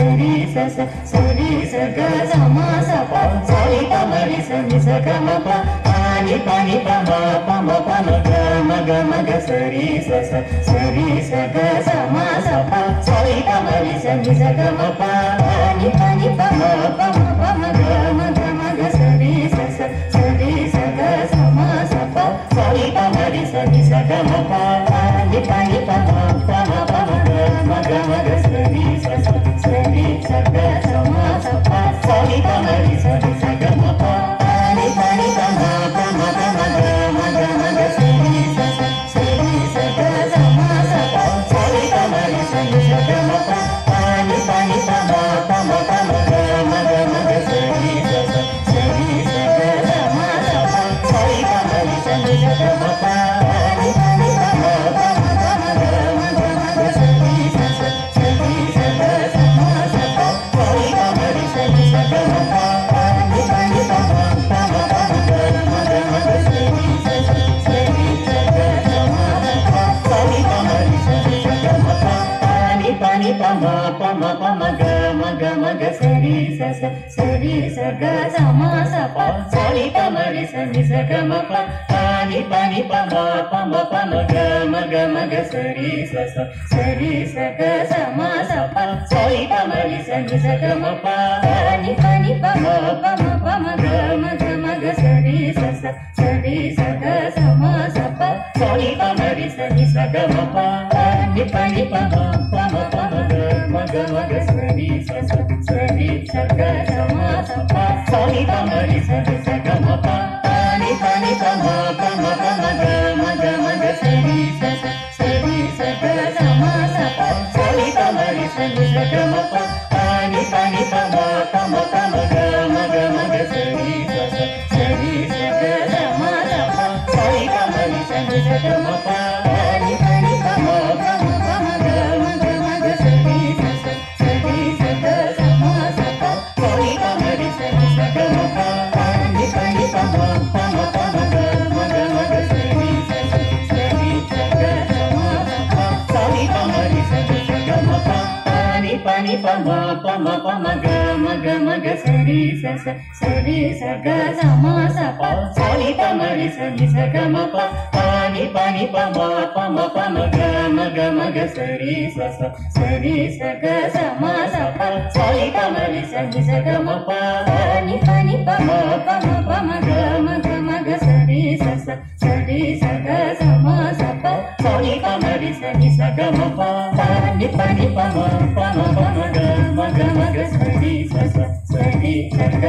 సరి సస సరి సగ సమ సప సరి పమరి సని సగమ పాని పాని పమ పమ పమ గమ గమ గ సరి సస సరి సగ సమ సప సరి పమరి సని సగమ పాని పాని పమ పమ పమ గమ గమ గ సరి సస సరి సగ సమ సప సరి పమరి సని సగమ పాని పాని పమ పమ పమ గమ గమ గ సరి సస సరి సగ సమ సప సరి పమరి సని సగమ పాని పాని పమ పమ పమ గమ గమ గ సరి సస సరి సగ సమ సప సరి పమరి సని సగమ పాని పాని పమ పమ పమ గమ గమ గ సరి సస సరి సగ సమ సప సరి పమరి సని సగమ పాని పాని పమ పమ పమ గమ గమ గ సరి సస సరి సగ సమ సప సరి పమరి సని సగమ పాని పాని పమ పమ పమ గమ గమ గ సరి సస సరి సగ సమ సప సరి పమరి సని సగమ పాని పాని పమ పమ పమ గమ గమ గ సరి సస సరి సగ సమ సప సరి పమరి సని సగమ పాని పాని పమ పమ పమ గమ గమ గ సరి సస సరి సగ సమ సప సరి పమరి సని సగమ పాని పాని పమ పమ పమ గమ గమ గ సరి సస సరి సగ సమ సప సరి పమరి సని సగమ పాని పాని పమ పమ పమ గమ గమ గ సరి సస సరి సగ సమ సప సరి పమరి సని సగమ పాని పాని పమ పమ పమ గమ గమ గ సరి సస సరి సగ సమ సప సరి పమరి సని సగమ పాని పాని పమ పమ పమ గమ గమ గ సరి సస సరి సగ సమ సప సరి పమరి సని సగమ పాని పాని పమ పమ పమ గమ గమ గ సరి సస సరి సగ సమ సప సరి పమరి సని సగమ పాని పాని పమ పమ పమ గమ గమ గ సరి సస సరి సగ సమ సప సరి పమరి సని సగమ పాని పాని పమ పమ పమ గమ గమ గ సరి సస సరి సగ సమ సప సరి పమరి సని సగమ పాని పాని పమ పమ పమ గమ గమ గ సరి సస సరి సగ సమ సప సరి పమరి సని సగమ పాని పాని పమ పమ పమ గమ గమ గ సరి సస సరి సగ సమ సప సరి పమరి సని సగమ పాని పాని పమ పమ పమ గమ గమ గ సరి సస సరి సగ